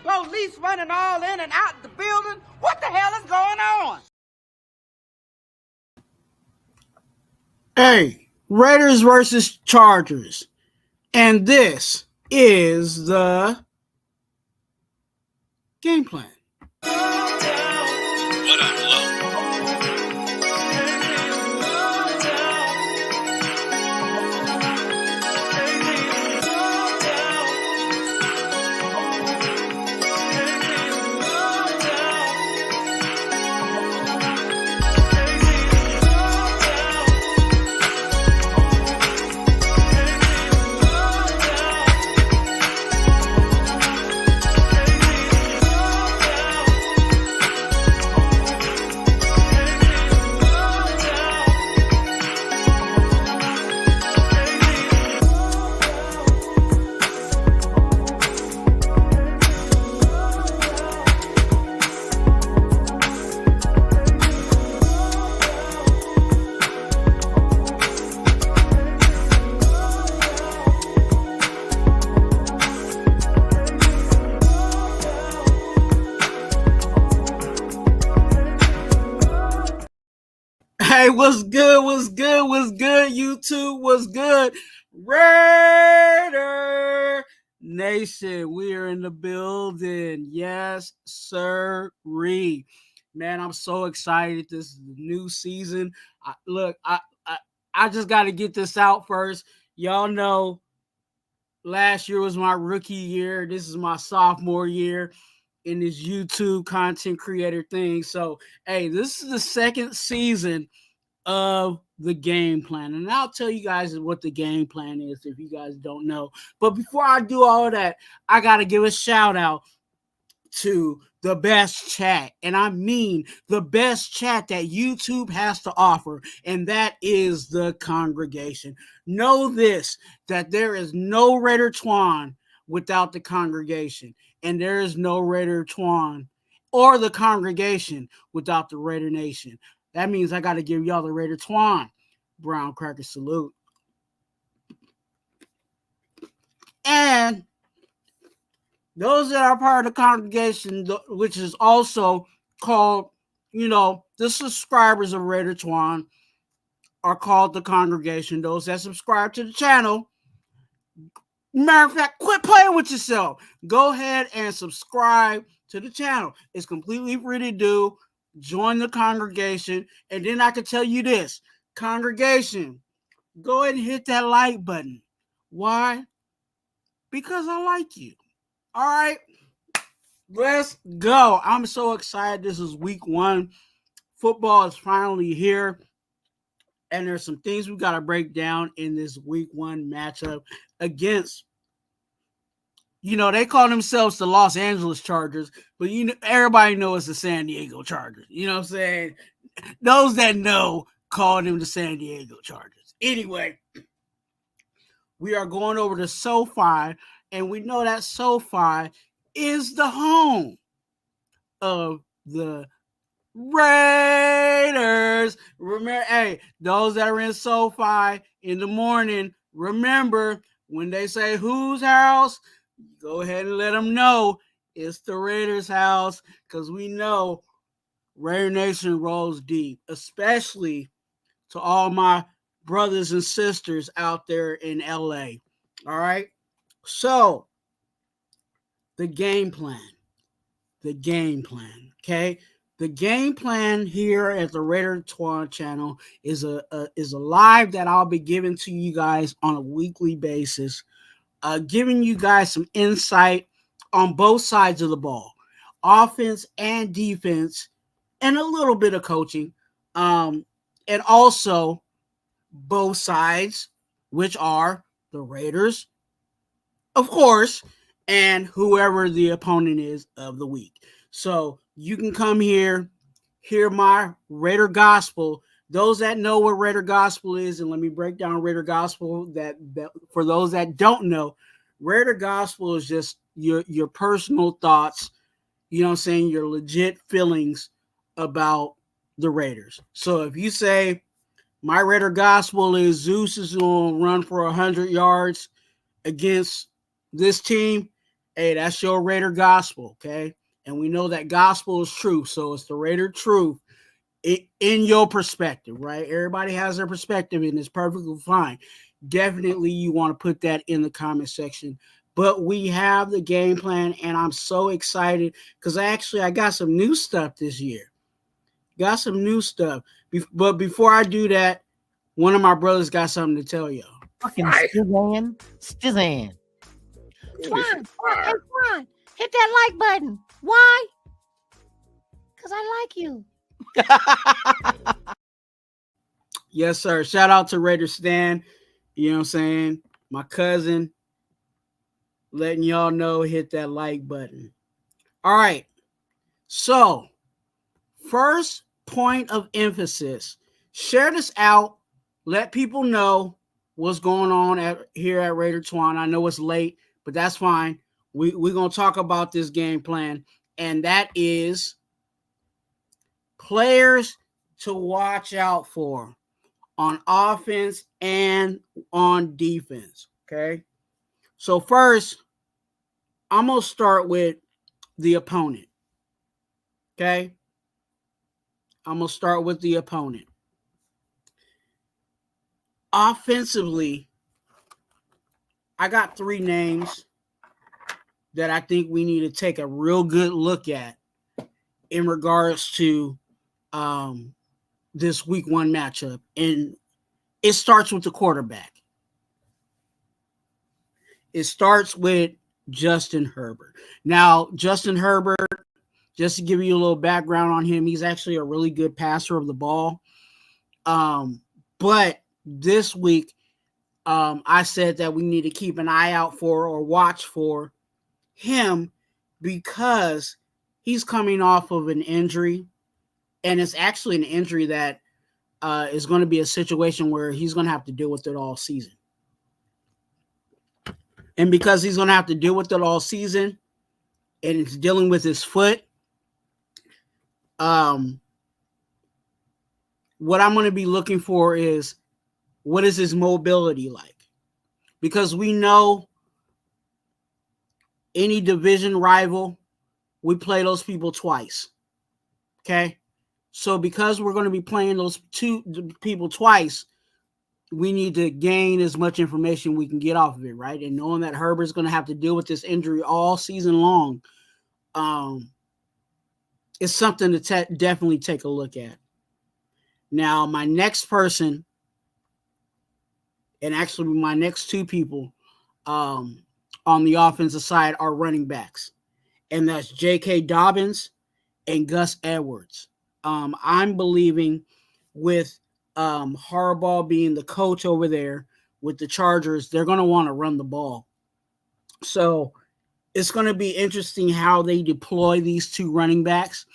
Police running all in and out the building. What the hell is going on? Hey, Raiders versus Chargers. And this is the game plan. Hey, what's good? What's good? What's good? YouTube, what's good? Raider Nation, we are in the building. Yes, sir. Man, I'm so excited. This is the new season. I just got to get this out first. Y'all know last year was my rookie year. This is my sophomore year in this YouTube content creator thing. So, hey, this is the second season of the game plan. And I'll tell you guys what the game plan is if you guys don't know. But before I do all of that, I got to give a shout out to the best chat. And I mean the best chat that YouTube has to offer. And that is the congregation. Know this, that there is no Raider Twuan without the congregation. And there is no Raider Twuan or the congregation without the Raider Nation. That means I got to give y'all the Raider Twuan brown cracker salute. And those that are part of the congregation, which is also called, the subscribers of Raider Twuan are called the congregation. Those that subscribe to the channel, matter of fact, quit playing with yourself. Go ahead and subscribe to the channel. It's completely free to do. Join the congregation. And then I can tell you this, congregation, go ahead and hit that like button. Why? Because I like you. All right, let's go. I'm so excited. This is week 1. Football is finally here. And there's some things we got to break down in this week 1 matchup against, they call themselves the Los Angeles Chargers, but everybody knows the San Diego Chargers. You know what I'm saying? Those that know call them the San Diego Chargers. Anyway, we are going over to SoFi, and we know that SoFi is the home of the Raiders. Remember, hey, those that are in SoFi in the morning, remember when they say whose house, go ahead and let them know it's the Raiders' house, because we know Raider Nation rolls deep, especially to all my brothers and sisters out there in LA. All right? So, the game plan, okay? The game plan here at the Raider Twuan channel is a live that I'll be giving to you guys on a weekly basis, giving you guys some insight on both sides of the ball, offense and defense, and a little bit of coaching, and also both sides, which are the Raiders, of course, and whoever the opponent is of the week. So you can come here, hear my Raider Gospel. Those that know what Raider Gospel is, and let me break down Raider Gospel, that for those that don't know, Raider Gospel is just your personal thoughts, your legit feelings about the Raiders. So if you say, my Raider Gospel is Zeus is going to run for 100 yards against this team, Hey, that's your Raider gospel, okay? And we know that gospel is truth, so it's the Raider truth in your perspective, right? Everybody has their perspective, and it's perfectly fine. Definitely, you want to put that in the comment section. But we have the game plan, and I'm so excited because I got some new stuff this year. Got some new stuff. But before I do that, one of my brothers got something to tell y'all. Fucking Stizan. Twuan, hey Twuan, hit that like button. Why? Because I like you. Yes, sir. Shout out to Raider Stan. You know what I'm saying? My cousin. Letting y'all know, hit that like button. All right. So, first point of emphasis. Share this out. Let people know what's going on here at Raider Twuan. I know it's late, but that's fine. We're going to talk about this game plan, and that is players to watch out for on offense and on defense, okay? So first, I'm going to start with the opponent, okay? I'm going to start with the opponent. Offensively, I got 3 names that I think we need to take a real good look at in regards to this week 1 matchup. And it starts with the quarterback. It starts with Justin Herbert. Now, Justin Herbert, just to give you a little background on him, he's actually a really good passer of the ball. But this week, I said that we need to keep an eye out for or watch for him because he's coming off of an injury, and it's actually an injury that is going to be a situation where he's going to have to deal with it all season. And because he's going to have to deal with it all season, and it's dealing with his foot, what I'm going to be looking for is what is his mobility like? Because we know any division rival, we play those people twice. Okay? So because we're going to be playing those 2 people twice, we need to gain as much information we can get off of it, right? And knowing that Herbert's going to have to deal with this injury all season long, it's something to definitely take a look at. Now, my next person, and actually my next 2 people on the offensive side are running backs, and that's J.K. Dobbins and Gus Edwards. I'm believing with Harbaugh being the coach over there with the Chargers, they're going to want to run the ball. So it's going to be interesting how they deploy these 2 running backs.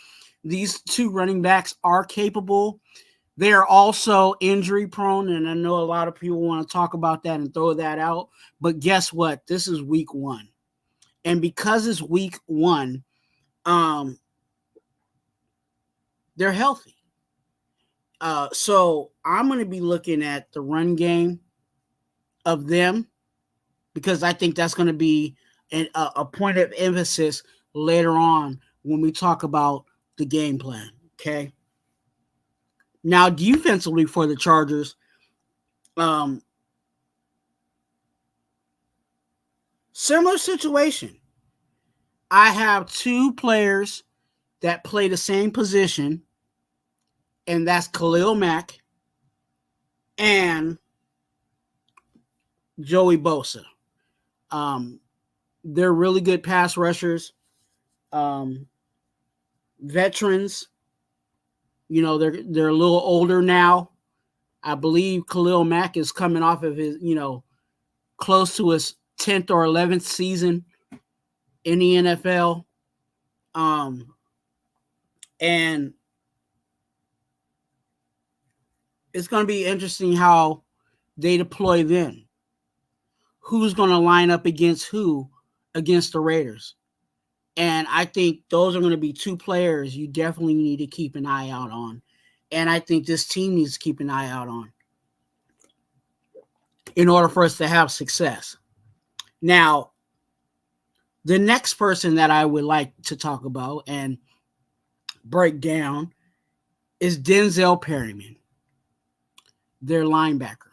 These 2 running backs are capable. They are also injury prone, and I know a lot of people want to talk about that and throw that out. But guess what? This is week 1. And because it's week 1, they're healthy. So I'm going to be looking at the run game of them because I think that's going to be a point of emphasis later on when we talk about the game plan, okay? Now, defensively for the Chargers, similar situation. I have 2 players that play the same position, and that's Khalil Mack and Joey Bosa. They're really good pass rushers, veterans. You know, they're a little older now. I believe Khalil Mack is coming off of his, close to his 10th or 11th season in the NFL. And it's going to be interesting how they deploy them. Who's going to line up against who against the Raiders? And I think those are going to be 2 players you definitely need to keep an eye out on. And I think this team needs to keep an eye out on in order for us to have success. Now, The next person that I would like to talk about and break down is Denzel Perryman, their linebacker.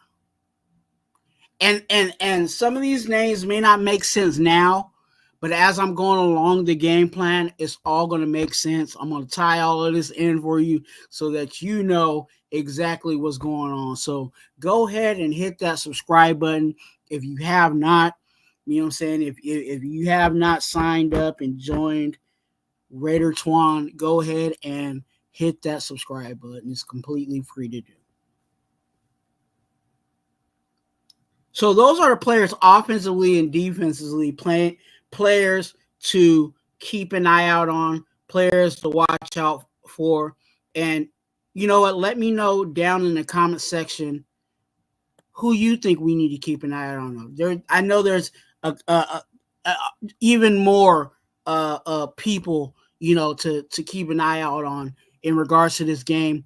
And some of these names may not make sense now, but as I'm going along the game plan, it's all going to make sense. I'm going to tie all of this in for you so that you know exactly what's going on. So go ahead and hit that subscribe button if you have not. You know what I'm saying? If you have not signed up and joined Raider Twuan, go ahead and hit that subscribe button. It's completely free to do. So those are the players offensively and defensively, players to keep an eye out on, players to watch out for. And you know what? Let me know down in the comment section who you think we need to keep an eye out on. I know there's even more people, you know, to keep an eye out on in regards to this game.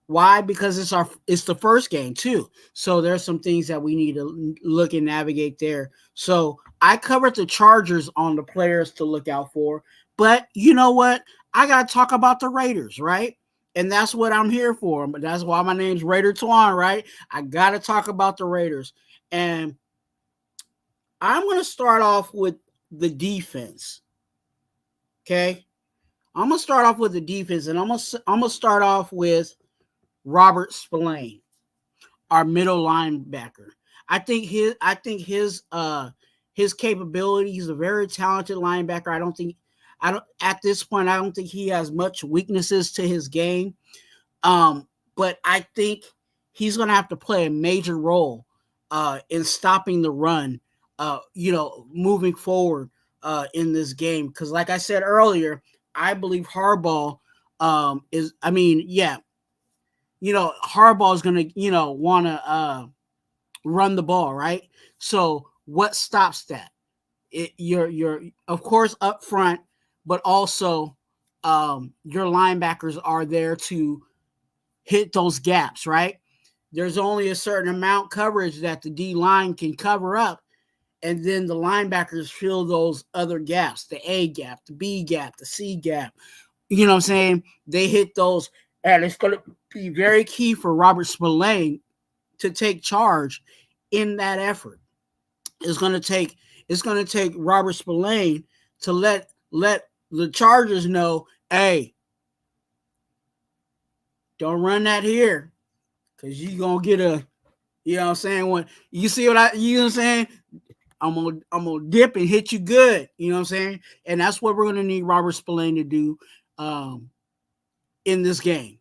Why? Because it's the first game too. So there's some things that we need to look and navigate there. So I covered the Chargers on the players to look out for, but you know what? I got to talk about the Raiders, right? And that's what I'm here for. But that's why my name's Raider Twuan, right? I got to talk about the Raiders. And I'm going to start off with the defense. Okay? I'm going to start off with the defense, and I'm going to start off with Robert Spillane, our middle linebacker. I think his capability. He's a very talented linebacker. At this point, I don't think he has much weaknesses to his game. But I think he's going to have to play a major role in stopping the run. Moving forward in this game, because like I said earlier, I believe Harbaugh Harbaugh is going to, want to run the ball, right? So what stops that? You're of course up front, but also your linebackers are there to hit those gaps, right? There's only a certain amount coverage that the D line can cover up, and then the linebackers fill those other gaps, the A gap, the B gap, the C gap. You know what I'm saying? They hit those, and it's going to be very key for Robert Spillane to take charge in that effort. It's going to take Robert Spillane to let the Chargers know, hey, don't run that here, because you're going to get a, you know what I'm saying? When you see you know what I'm saying? I'm gonna dip and hit you good. You know what I'm saying? And that's what we're gonna need Robert Spillane to do in this game.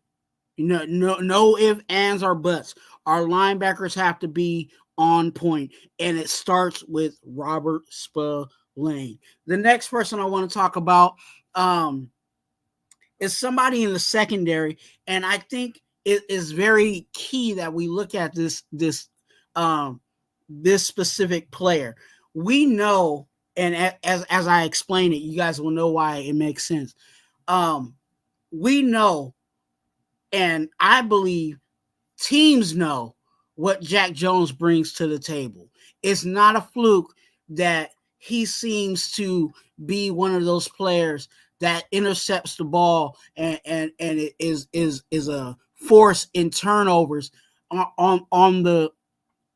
No ifs, ands, or buts. Our linebackers have to be on point, and it starts with Robert Spillane. The next person I want to talk about is somebody in the secondary, and I think it is very key that we look at this specific player. We know, and as I explain it, you guys will know why it makes sense. We know, and I believe teams know what Jack Jones brings to the table. It's not a fluke that he seems to be one of those players that intercepts the ball and it is a force in turnovers on the,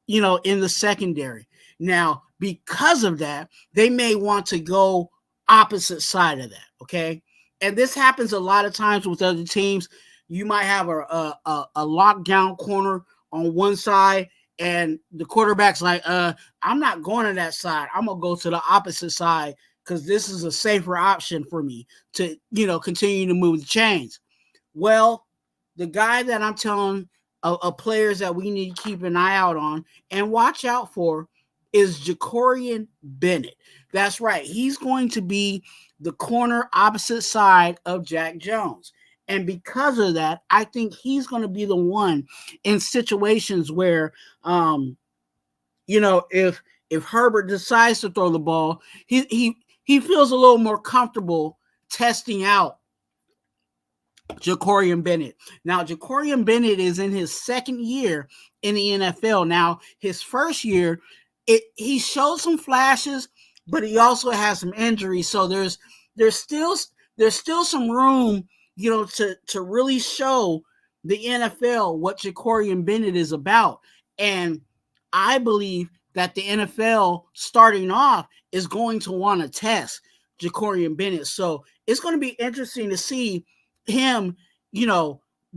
in the secondary. Now, because of that, they may want to go opposite side of that, okay? And this happens a lot of times with other teams. You might have a lockdown corner on one side, and the quarterback's like, I'm not going to that side. I'm going to go to the opposite side because this is a safer option for me to, continue to move the chains. Well, the guy that I'm telling players that we need to keep an eye out on and watch out for is Jacorian Bennett. That's right. He's going to be the corner opposite side of Jack Jones. And because of that, I think he's going to be the one in situations where, if Herbert decides to throw the ball, he feels a little more comfortable testing out Jacorian Bennett. Now, Jacorian Bennett is in his second year in the NFL. Now, his first year, he showed some flashes but he also has some injuries. So there's still some room, to really show the NFL what Jacorian Bennett is about. And I believe that the NFL starting off is going to want to test Jacorian Bennett. So it's going to be interesting to see him,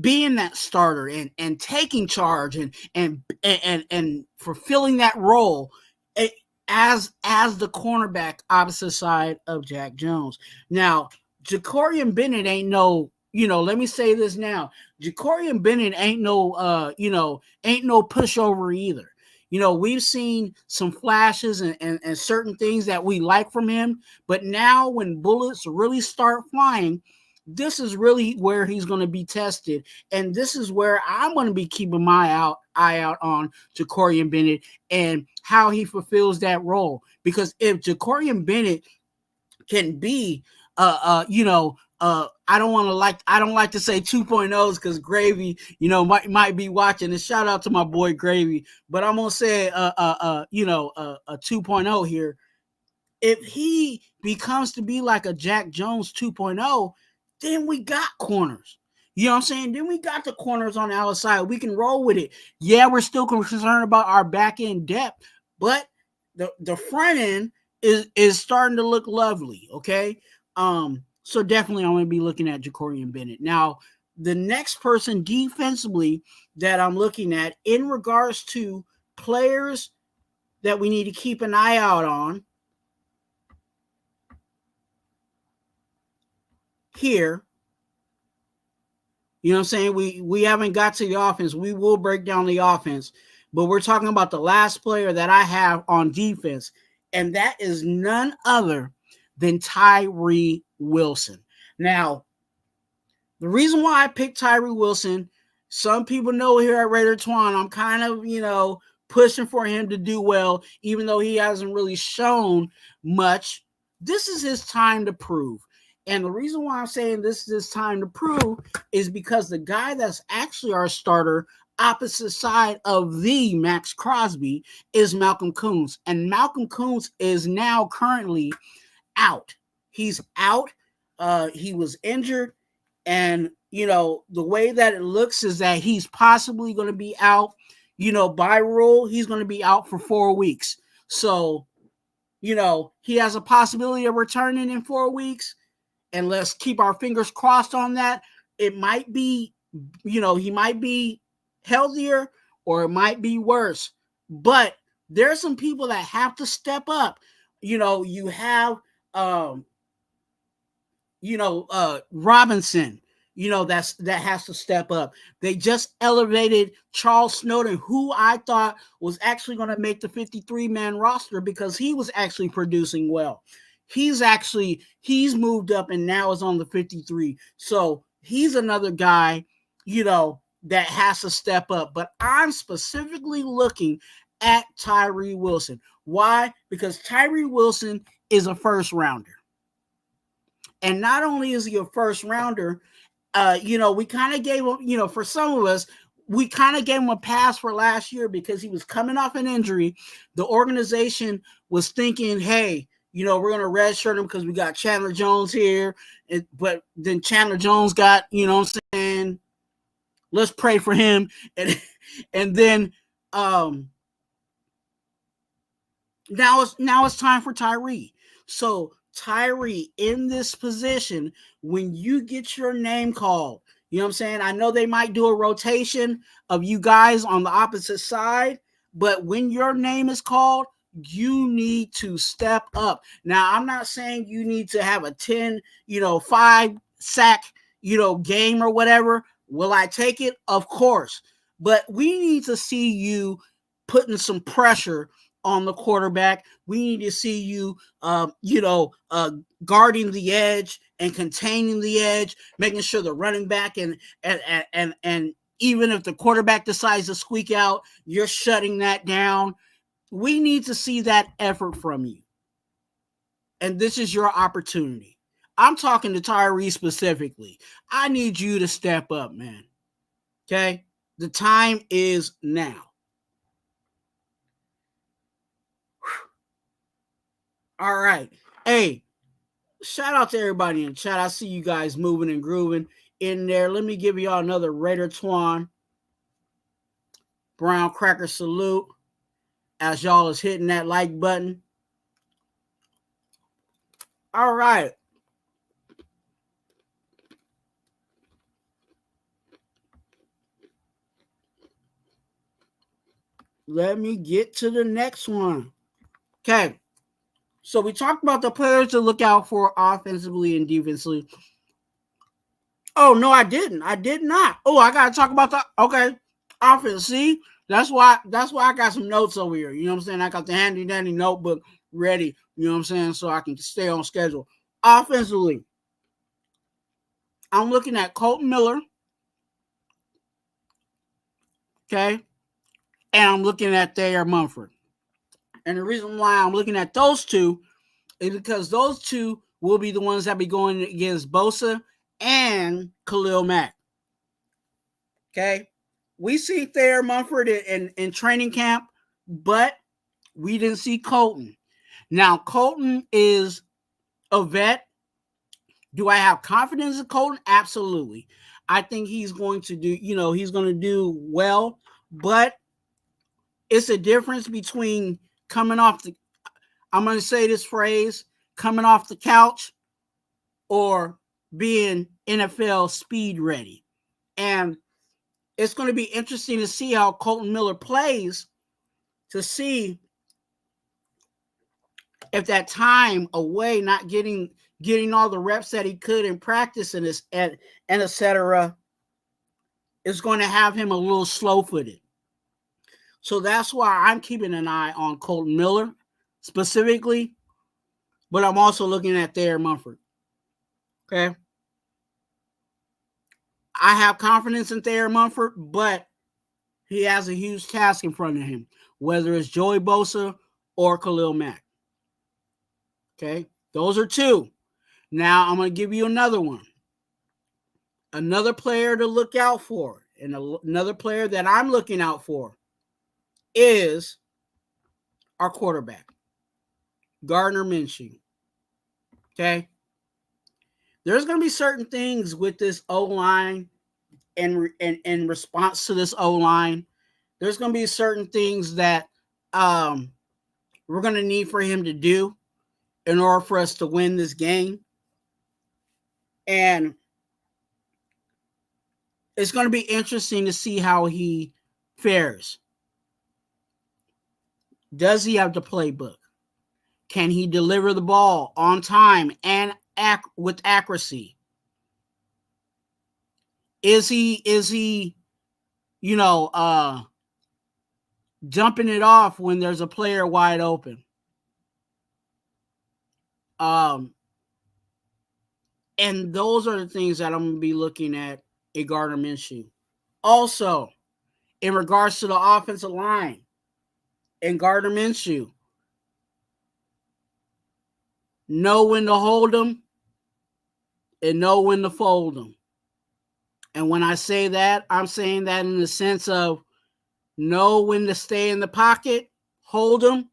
being that starter and taking charge and fulfilling that role as the cornerback opposite side of Jack Jones. Now, Jacorian Bennett ain't no, let me say this now. Jacorian Bennett ain't no pushover either. We've seen some flashes and certain things that we like from him, but now when bullets really start flying, this is really where he's going to be tested. And this is where I'm going to be keeping my eye out on Jacorian Bennett and how he fulfills that role. Because if Jacorian Bennett can be, I don't like to say 2.0s because Gravy, might be watching. And shout out to my boy Gravy, but I'm gonna say a 2.0 here. If he becomes to be like a Jack Jones 2.0, then we got corners. You know what I'm saying? Then we got the corners on the outside. We can roll with it. Yeah, we're still concerned about our back end depth, but the front end is starting to look lovely. Okay. So definitely I'm going to be looking at Jacorian Bennett. Now, the next person defensively that I'm looking at in regards to players that we need to keep an eye out on here. You know what I'm saying? We haven't got to the offense. We will break down the offense, but we're talking about the last player that I have on defense, and that is none other than Tyree Wilson. Now, the reason why I picked Tyree Wilson, some people know here at Raider Twuan, I'm kind of, pushing for him to do well, even though he hasn't really shown much. This is his time to prove. And the reason why I'm saying this is his time to prove is because the guy that's actually our starter opposite side of the Max Crosby is Malcolm Koonce. And Malcolm Koonce is now currently out. He's out. He was injured. And, the way that it looks is that he's possibly going to be out, by rule, he's going to be out for 4 weeks. So, he has a possibility of returning in 4 weeks. And let's keep our fingers crossed on that. It might be, he might be healthier or it might be worse. But there's some people that have to step up. You have, Robinson, that has to step up. They just elevated Charles Snowden, who I thought was actually going to make the 53-man roster because he was actually producing well. He's moved up and now is on the 53. So he's another guy, that has to step up. But I'm specifically looking at Tyree Wilson. Why? Because Tyree Wilson is a first rounder. And not only is he a first rounder, we kind of gave him, for some of us, we kind of gave him a pass for last year because he was coming off an injury. The organization was thinking, hey, we're going to redshirt him because we got Chandler Jones here. But then Chandler Jones got, what I'm saying, let's pray for him. And then now it's time for Tyree. So Tyree, in this position, when you get your name called, you know what I'm saying? I know they might do a rotation of you guys on the opposite side, but when your name is called, you need to step up. Now, I'm not saying you need to have a 10, 5 sack, game or whatever. Will I take it? Of course. But we need to see you putting some pressure on the quarterback. We need to see you, guarding the edge and containing the edge, making sure the running back and even if the quarterback decides to squeak out, you're shutting that down. We need to see that effort from you. And this is your opportunity. I'm talking to Tyree specifically. I need you to step up, man. Okay? The time is now. All right. Hey, shout out to everybody in the chat. I see you guys moving and grooving in there. Let me give y'all another Raider Twuan brown cracker salute as y'all is hitting that like button. All right. Let me get to the next one. Okay. So we talked about the players to look out for offensively and defensively. Oh, no, I didn't. I did not. Oh, I got to talk about the, okay, offense. See, that's why I got some notes over here. You know what I'm saying? I got the handy dandy notebook ready. You know what I'm saying? So I can stay on schedule. Offensively, I'm looking at Colton Miller. Okay. And I'm looking at Thayer Munford. And the reason why I'm looking at those two is because those two will be the ones that be going against Bosa and Khalil Mack. Okay. We see Thayer Munford in training camp, but we didn't see Colton. Now, Colton is a vet. Do I have confidence in Colton? Absolutely. I think he's going to do, he's going to do well, but it's a difference between coming off the, I'm going to say this phrase, coming off the couch or being NFL speed ready. And it's going to be interesting to see how Colton Miller plays to see if that time away, not getting all the reps that he could in practice and et cetera, is going to have him a little slow-footed. So that's why I'm keeping an eye on Colton Miller specifically, but I'm also looking at Thayer Munford. Okay. I have confidence in Thayer Munford, but he has a huge task in front of him, whether it's Joey Bosa or Khalil Mack. Okay. Those are two. Now I'm going to give you another one. Another player to look out for, and another player that I'm looking out for is our quarterback, Gardner Minshew. Okay. There's going to be certain things with this O-line and in response to this O-line. There's going to be certain things that we're going to need for him to do in order for us to win this game. And it's going to be interesting to see how he fares. Does he have the playbook? Can he deliver the ball on time and with accuracy? Is he jumping it off when there's a player wide open? And those are the things that I'm going to be looking at in Gardner Minshew. Also, in regards to the offensive line and Gardner Minshew, know when to hold them and know when to fold them. And when I say that, I'm saying that in the sense of know when to stay in the pocket, hold them,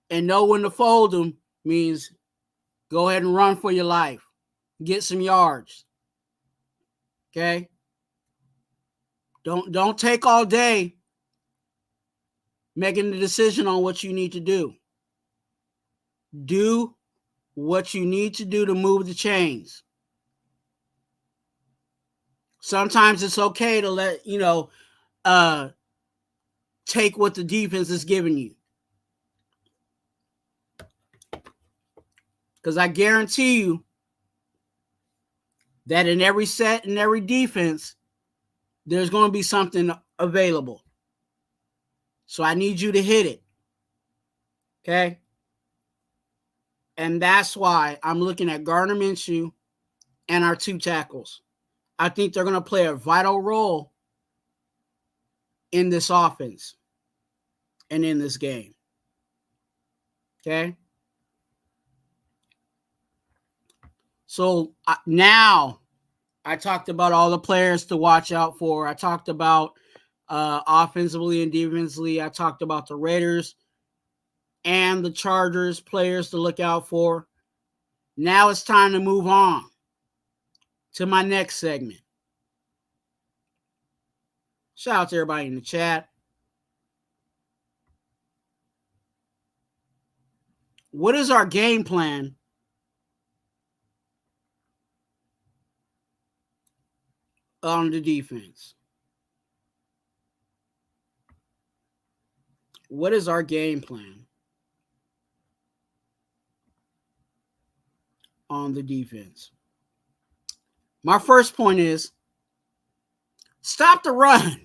and know when to fold them means go ahead and run for your life. Get some yards. Okay? Don't take all day making the decision on what you need to do. Do what you need to do to move the chains. Sometimes it's okay to let, take what the defense is giving you. Because I guarantee you that in every set and every defense, there's going to be something available. So I need you to hit it. Okay? And that's why I'm looking at Gardner Minshew and our two tackles. I think they're going to play a vital role in this offense and in this game. Okay? So now I talked about all the players to watch out for. I talked about offensively and defensively. I talked about the Raiders and the Chargers players to look out for. Now it's time to move on to my next segment. Shout out to everybody in the chat. What is our game plan on the defense? What is our game plan on the defense? My first point is stop the run.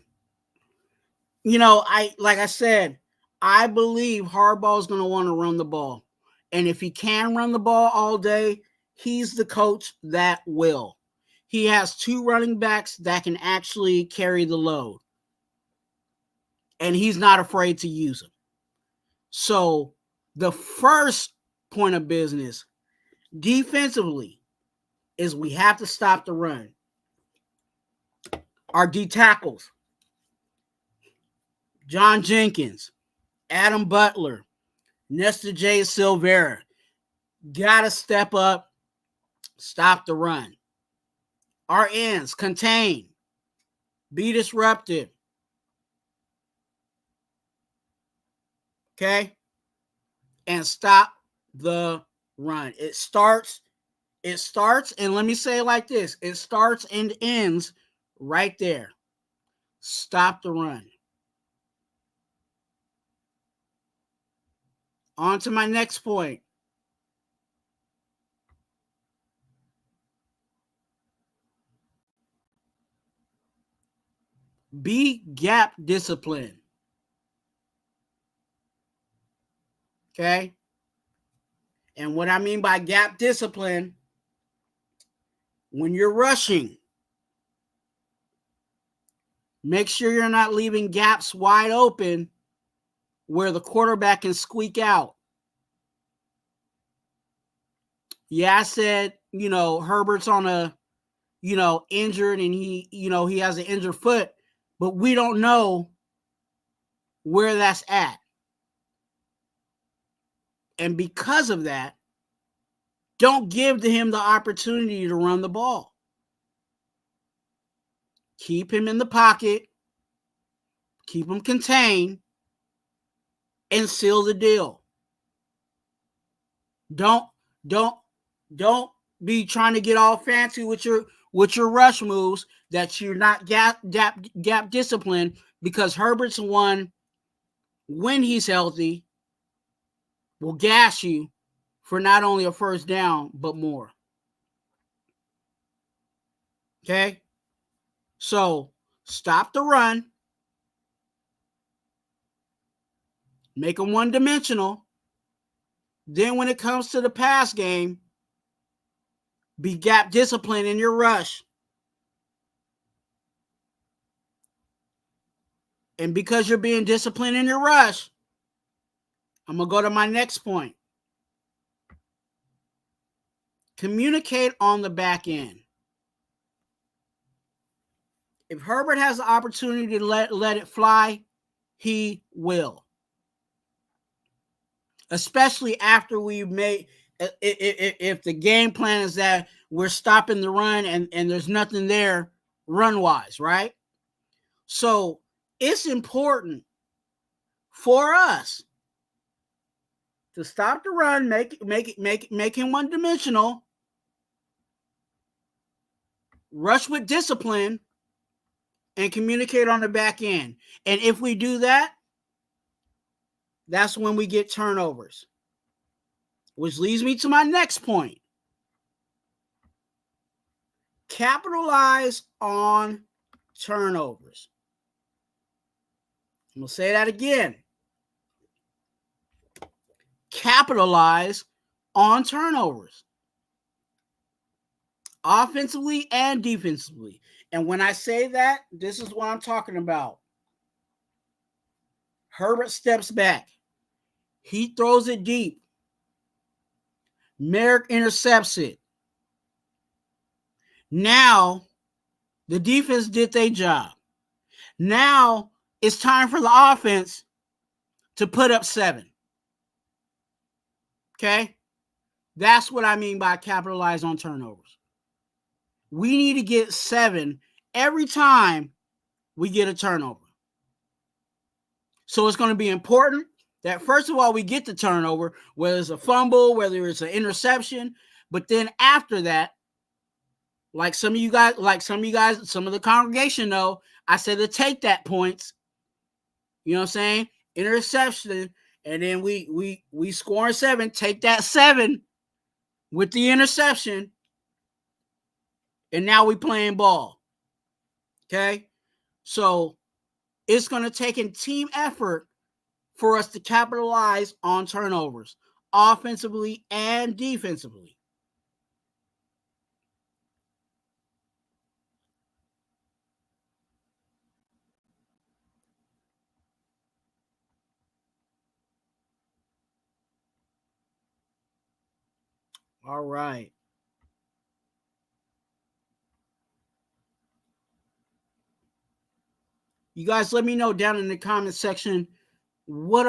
Like I said, I believe Harbaugh is going to want to run the ball. And if he can run the ball all day, he's the coach that will. He has 2 running backs that can actually carry the load. And he's not afraid to use them. So the first point of business defensively is we have to stop the run. Our D tackles, John Jenkins, Adam Butler, Nestor J. Silvera, got to step up, stop the run. Our ends, contain, be disruptive. Okay? And stop the run. It starts, and let me say it like this. It starts and ends right there. Stop the run. On to my next point. Be gap disciplined. Okay? And what I mean by gap discipline, when you're rushing, make sure you're not leaving gaps wide open where the quarterback can squeak out. Yeah, I said, Herbert's on a, injured and he has an injured foot, but we don't know where that's at. And because of that, don't give to him the opportunity to run the ball. Keep him in the pocket, keep him contained, and seal the deal. Don't be trying to get all fancy with your rush moves that you're not gap disciplined, because Herbert's one, when he's healthy, will gas you for not only a first down, but more. Okay? So, stop the run. Make them one-dimensional. Then when it comes to the pass game, be gap disciplined in your rush. And because you're being disciplined in your rush, I'm going to go to my next point. Communicate on the back end. If Herbert has the opportunity to let it fly, he will. Especially after we've made, if the game plan is that we're stopping the run and there's nothing there run-wise, right? So it's important for us to stop the run, make him one-dimensional, rush with discipline, and communicate on the back end. And if we do that, that's when we get turnovers. Which leads me to my next point. Capitalize on turnovers. I'm going to say that again. Capitalize on turnovers. Offensively and defensively. And when I say that, this is what I'm talking about. Herbert steps back. He throws it deep. Merrick intercepts it. Now, the defense did their job. Now, it's time for the offense to put up 7. Okay? That's what I mean by capitalize on turnovers. We need to get 7 every time we get a turnover. So it's going to be important that, first of all, we get the turnover, whether it's a fumble, whether it's an interception. But then after that, like some of the congregation know, I said to take that points. You know what I'm saying? Interception, and then we score 7, take that 7 with the interception, and now we playing ball. Okay? So it's going to take a team effort for us to capitalize on turnovers, offensively and defensively. All right. You guys let me know down in the comment section, what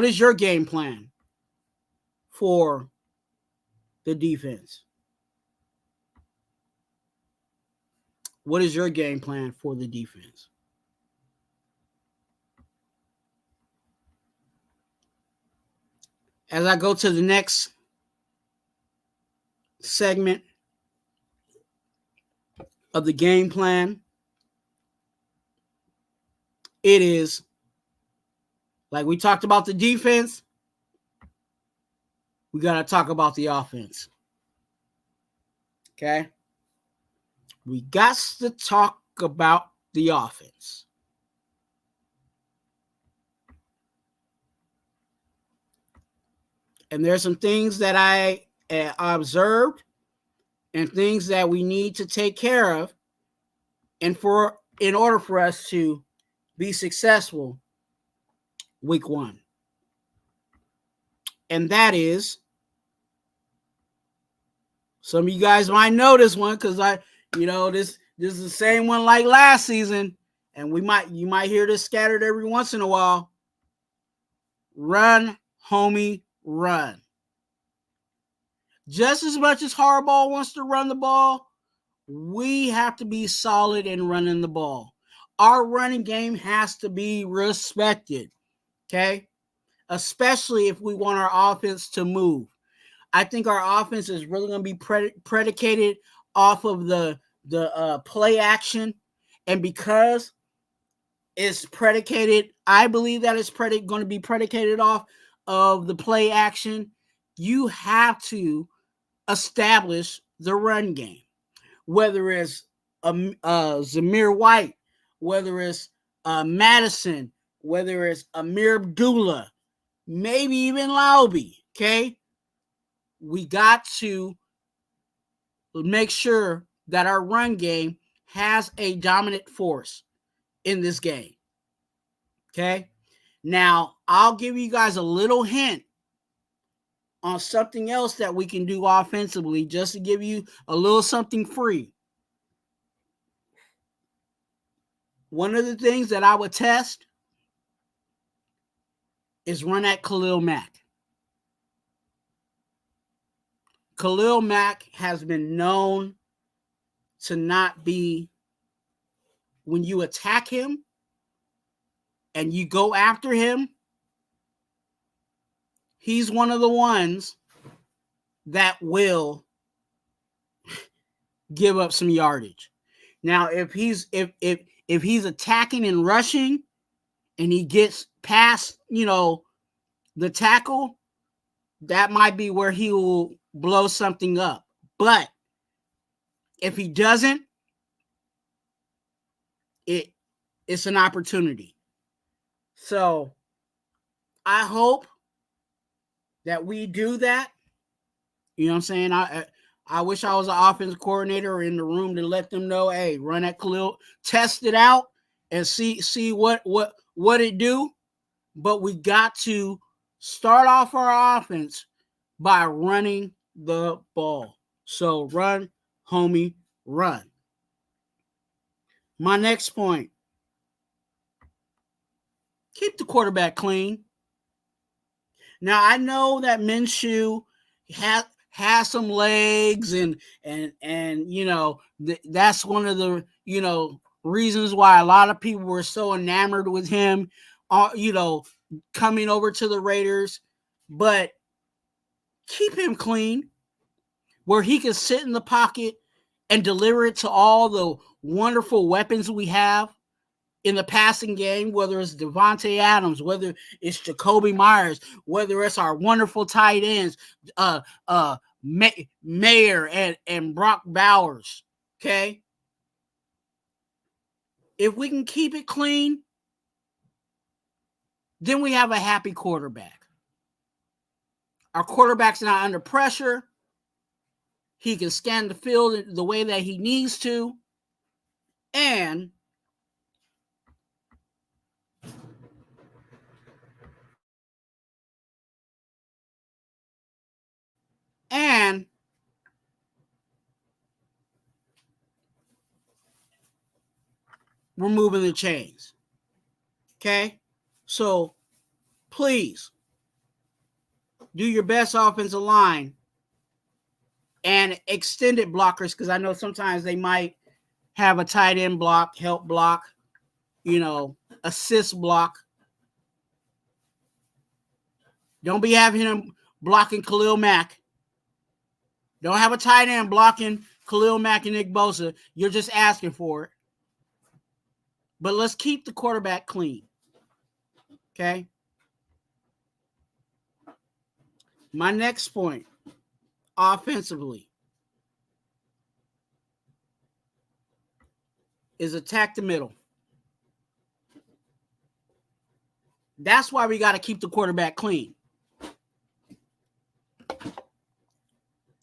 is your game plan for the defense? What is your game plan for the defense? As I go to the next segment of the game plan, it is, like we talked about the defense, we got to talk about the offense. Okay? We got to talk about the offense. And there's some things that I observed and things that we need to take care of in order for us to be successful week 1. And that is, some of you guys might know this one because this is the same one like last season, and you might hear this scattered every once in a while. Run, homie, run. Just as much as Harbaugh wants to run the ball, we have to be solid in running the ball. Our running game has to be respected, okay? Especially if we want our offense to move. I think our offense is really going to be predicated off of the play action. And because it's predicated, I believe that it's going to be predicated off of the play action. You have to establish the run game. Whether it's Zamir White, whether it's Madison, whether it's Amir Abdullah, maybe even Lauby, okay? We got to make sure that our run game has a dominant force in this game, okay? Now, I'll give you guys a little hint on something else that we can do offensively, just to give you a little something free. One of the things that I would test is run at Khalil Mack. Khalil Mack has been known to not be, when you attack him and you go after him, he's one of the ones that will give up some yardage. Now, if he's attacking and rushing and he gets past, the tackle, that might be where he will blow something up. But if he doesn't, it's an opportunity. So I hope that we do that. You know what I'm saying? I wish I was an offensive coordinator in the room to let them know, hey, run that Khalil, test it out and see what it do. But we got to start off our offense by running the ball. So run, homie, run. My next point, keep the quarterback clean. Now I know that Minshew has some legs, and that's one of the reasons why a lot of people were so enamored with him, coming over to the Raiders. But keep him clean, where he can sit in the pocket and deliver it to all the wonderful weapons we have in the passing game, whether it's Devontae Adams, whether it's Jacoby Myers, whether it's our wonderful tight ends, Mayer and Brock Bowers. Okay? If we can keep it clean, then we have a happy quarterback. Our quarterback's not under pressure. He can scan the field the way that he needs to. And we're moving the chains. Okay? So please do your best offensive line and extended blockers, because I know sometimes they might have a tight end block, help block, assist block. Don't be having him blocking Khalil Mack. Don't have a tight end blocking Khalil Mack and Nick Bosa. You're just asking for it. But let's keep the quarterback clean. Okay? My next point, offensively, is attack the middle. That's why we got to keep the quarterback clean,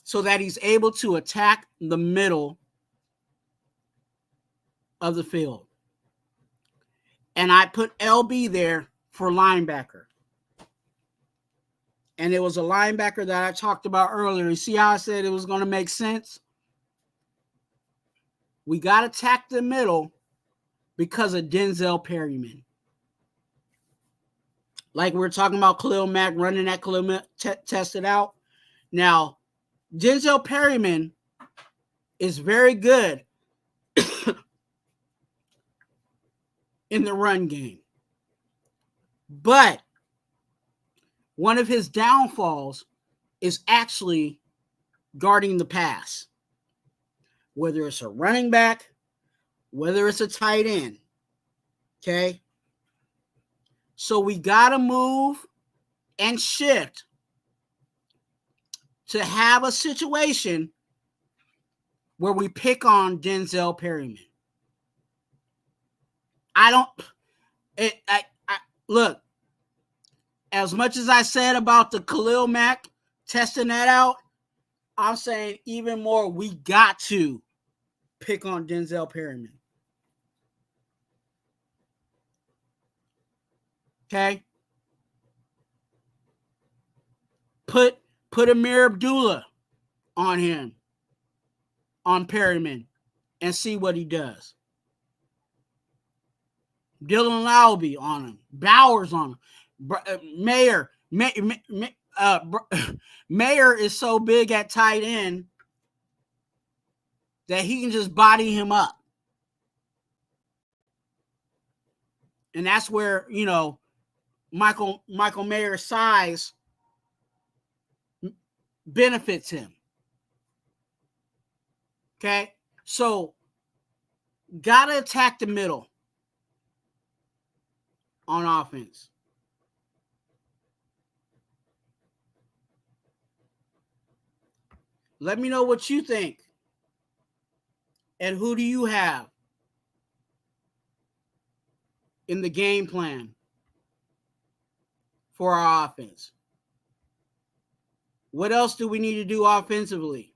so that he's able to attack the middle of the field. And I put LB there for linebacker. And it was a linebacker that I talked about earlier. You see how I said it was going to make sense? We got to attack the middle because of Denzel Perryman. Like we were talking about Khalil Mack running that Khalil Mack tested out. Now, Denzel Perryman is very good in the run game. But one of his downfalls is actually guarding the pass. Whether it's a running back, whether it's a tight end. Okay? So we got to move and shift to have a situation where we pick on Denzel Perryman. Look, as much as I said about the Khalil Mack testing that out, I'm saying even more, we got to pick on Denzel Perryman. Okay? Put Amir Abdullah on him, on Perryman, and see what he does. Dylan Lowby on him. Bowers on him. Mayer is so big at tight end that he can just body him up. And that's where, Michael Mayer's size benefits him. Okay? So, gotta attack the middle on offense. Let me know what you think. And who do you have in the game plan for our offense? What else do we need to do offensively?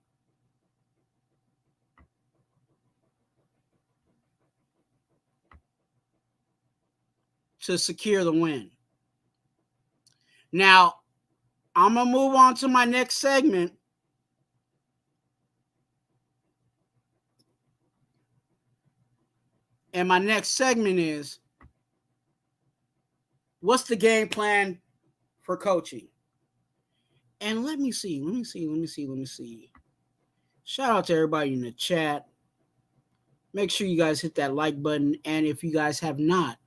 To secure the win. Now, I'm going to move on to my next segment. And my next segment is, what's the game plan for coaching? And let me see. Shout out to everybody in the chat. Make sure you guys hit that like button. And if you guys have not,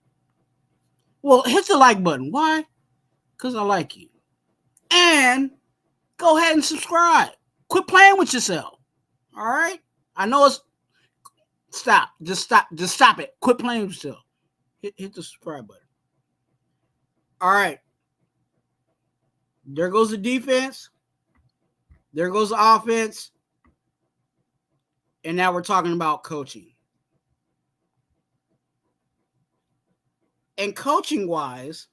well, hit the like button. Why? Because I like you. And go ahead and subscribe. Quit playing with yourself. All right? I know it's... Stop. Just stop it. Quit playing with yourself. Hit the subscribe button. All right. There goes the defense. There goes the offense. And now we're talking about coaching. And coaching-wise,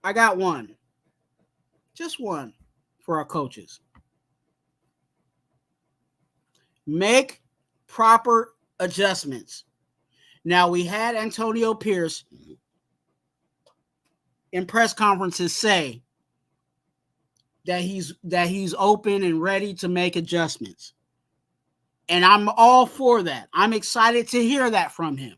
I got one. Just one for our coaches. Make proper adjustments. Now, we had Antonio Pierce in press conferences say that he's open and ready to make adjustments. And I'm all for that. I'm excited to hear that from him.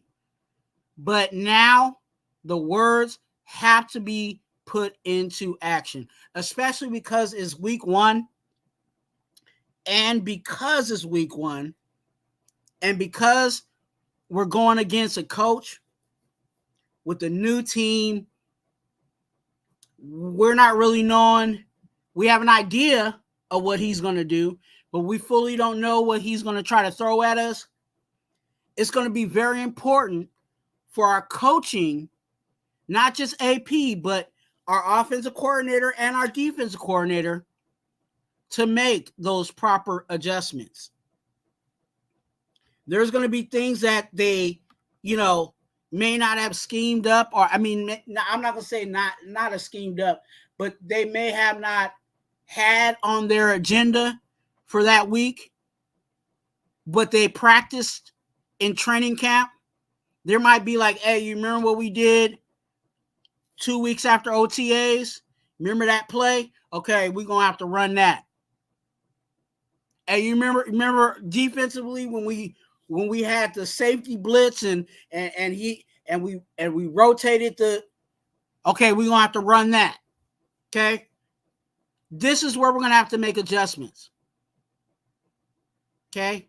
But now the words have to be put into action, especially because it's week one. And because it's week one, and because we're going against a coach with a new team, we're not really knowing. We have an idea of what he's going to do, but we fully don't know what he's going to try to throw at us. It's going to be very important for our coaching, not just AP, but our offensive coordinator and our defensive coordinator to make those proper adjustments. There's going to be things that they, may not have schemed up, or I'm not going to say not a schemed up, but they may have not had on their agenda for that week, but they practiced in training camp. There might be like, hey, you remember what we did 2 weeks after OTAs? Remember that play? Okay, we're going to have to run that. Hey, you remember defensively when we had the safety blitz and we rotated the, okay, we're going to have to run that. Okay? This is where we're going to have to make adjustments. Okay?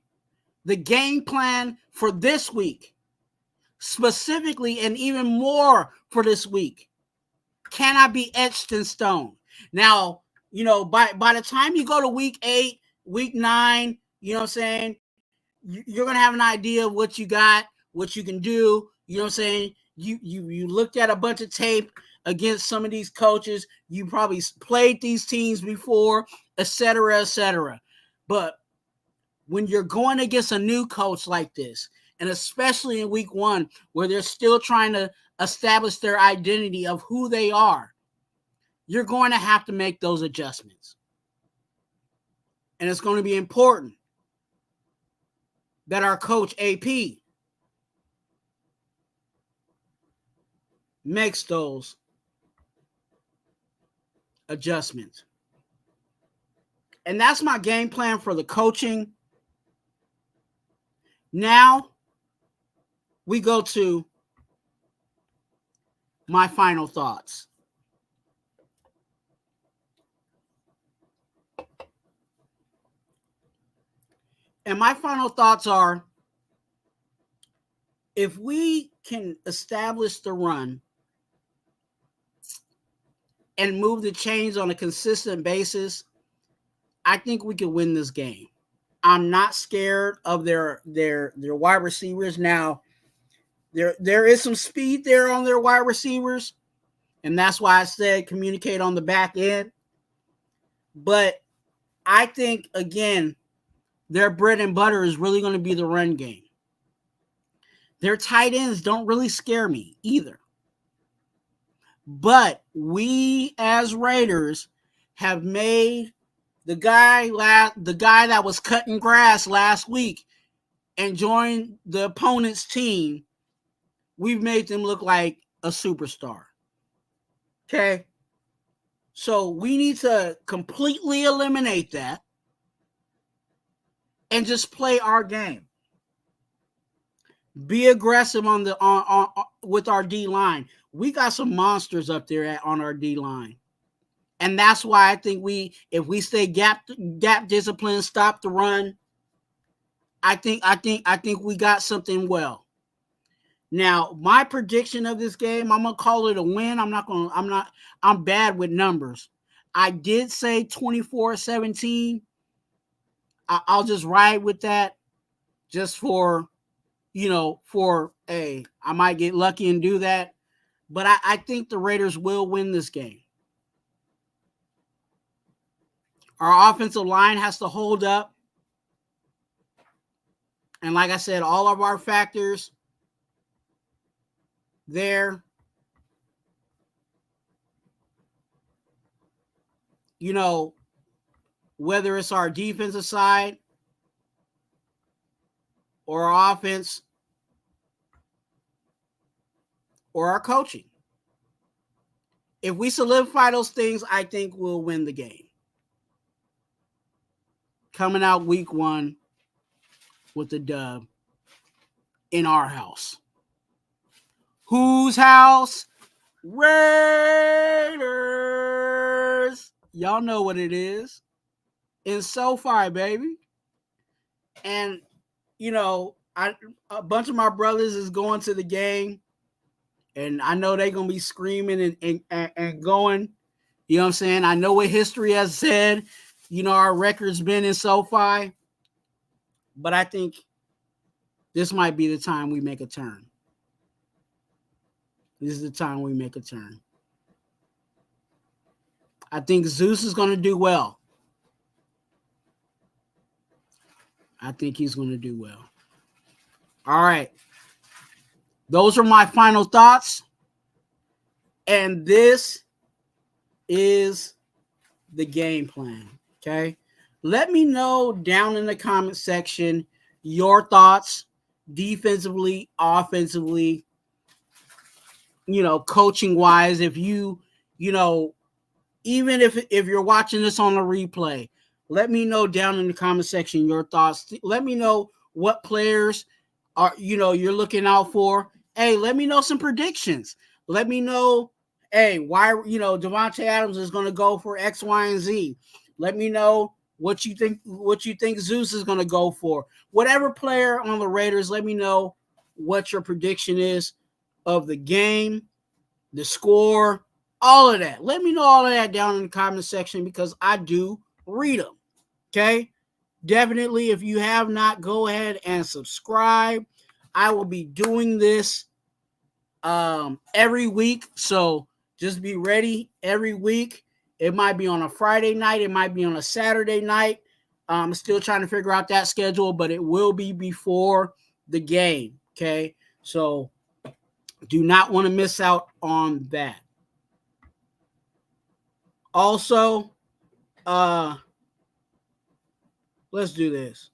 The game plan for this week, specifically and even more for this week, cannot be etched in stone. Now, by the time you go to week 8, week 9, you know what I'm saying, you're going to have an idea of what you got, what you can do. You know what I'm saying? You looked at a bunch of tape against some of these coaches. You probably played these teams before, et cetera, et cetera. But when you're going against a new coach like this, and especially in week 1, where they're still trying to establish their identity of who they are, you're going to have to make those adjustments. And it's going to be important that our coach AP makes those adjustments. And that's my game plan for the coaching. Now we go to my final thoughts. And my final thoughts are, if we can establish the run and move the chains on a consistent basis, I think we can win this game. I'm not scared of their wide receivers. Now, there is some speed there on their wide receivers, and that's why I said communicate on the back end. But I think, again, their bread and butter is really going to be the run game. Their tight ends don't really scare me either. But we as Raiders have made the guy that was cutting grass last week and joined the opponent's team, we've made them look like a superstar. Okay? So we need to completely eliminate that and just play our game. Be aggressive with our D line. we got some monsters up there on our D line. And that's why I think if we stay gap discipline, stop the run, I think we got something well. Now, my prediction of this game, I'm gonna call it a win. I'm bad with numbers. I did say 24-17. I'll just ride with that just for, I might get lucky and do that. But I think the Raiders will win this game. Our offensive line has to hold up. And like I said, all of our factors there, whether it's our defensive side or our offense or our coaching. If we solidify those things, I think we'll win the game. Coming out week 1 with the dub in our house. Whose house? Raiders. Y'all know what it is. In SoFi, baby. And, a bunch of my brothers is going to the game. And I know they're going to be screaming and going. You know what I'm saying? I know what history has said. Our record's been in SoFi. But I think this might be the time we make a turn. This is the time we make a turn. I think Zeus is going to do well. I think he's going to do well. All right. Those are my final thoughts. And this is the game plan. Okay. Let me know down in the comment section your thoughts defensively, offensively, coaching wise. If even if you're watching this on a replay, let me know down in the comment section your thoughts. Let me know what players you're looking out for. Hey, let me know some predictions. Let me know, why Devontae Adams is going to go for X, Y, and Z. Let me know what you think Zeus is going to go for. Whatever player on the Raiders, let me know what your prediction is of the game, the score, all of that. Let me know all of that down in the comment section because I do read them. Okay? Definitely, if you have not, go ahead and subscribe. I will be doing this every week, so just be ready every week. It might be on a Friday night. It might be on a Saturday night. I'm still trying to figure out that schedule, but it will be before the game, okay? So do not want to miss out on that. Also, let's do this.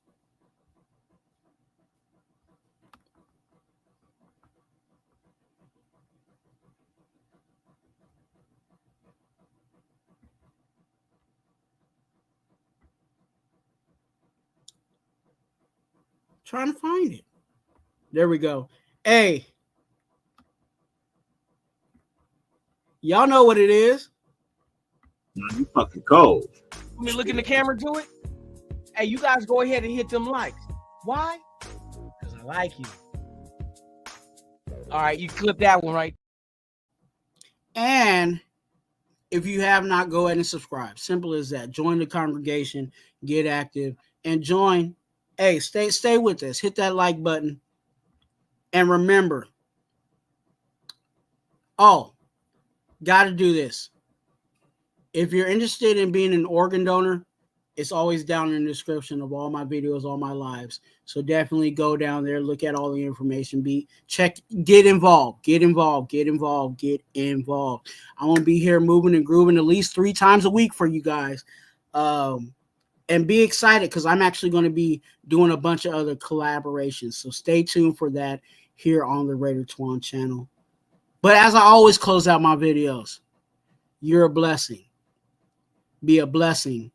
Trying to find it. There we go. Hey, y'all know what it is. You fucking cold. Let me look in the camera to it. Hey, you guys go ahead and hit them likes. Why? Because I like you. All right, you clip that one right. And if you have not, go ahead and subscribe. Simple as that. Join the congregation, get active, and join. Hey, stay with us. Hit that like button. And remember, got to do this. If you're interested in being an organ donor, it's always down in the description of all my videos, all my lives. So definitely go down there, look at all the information, get involved. I'm going to be here moving and grooving at least 3 times a week for you guys. And be excited because I'm actually going to be doing a bunch of other collaborations. So stay tuned for that here on the Raider Twuan channel. But as I always close out my videos, you're a blessing. Be a blessing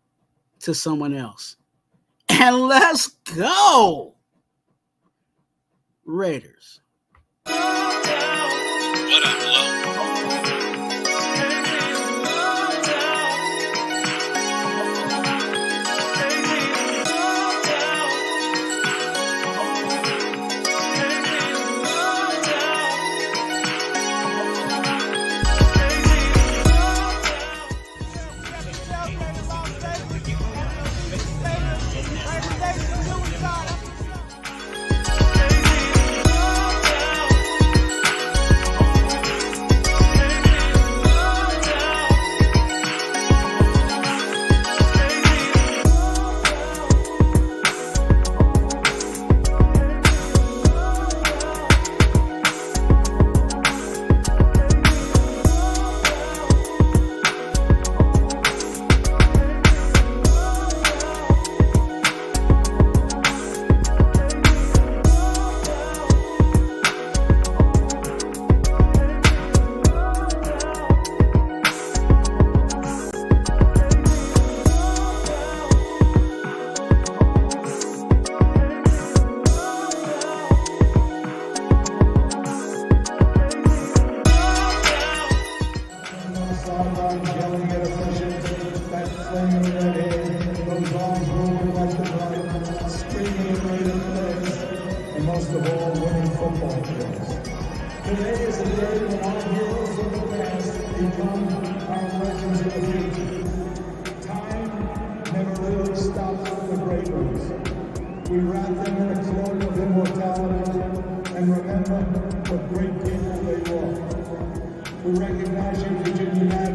to someone else. And let's go, Raiders. What up, hello? arms yelling at officials, that flame in their head, those arms moving like the right, screaming at Raider flags, and most of all, winning football games. Today is a day when our heroes of the past become our legends of the future. Time never really stops for the great ones. We wrap them in a cloak of immortality and remember what great people they were. We recognize you, Virginia Mac,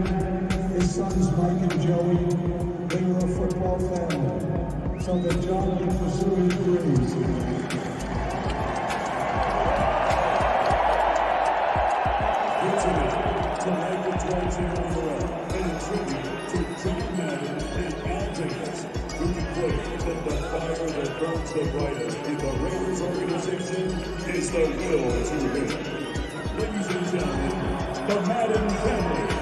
his sons Mike and Joey. They were a football family, so that John could pursue his dreams. Tonight the Twuan overall, and a tribute to John Madden and Al Davis, who declared that the fire that burns the brightest in the Raiders organization is the will to win. Ladies and gentlemen, the Madden family.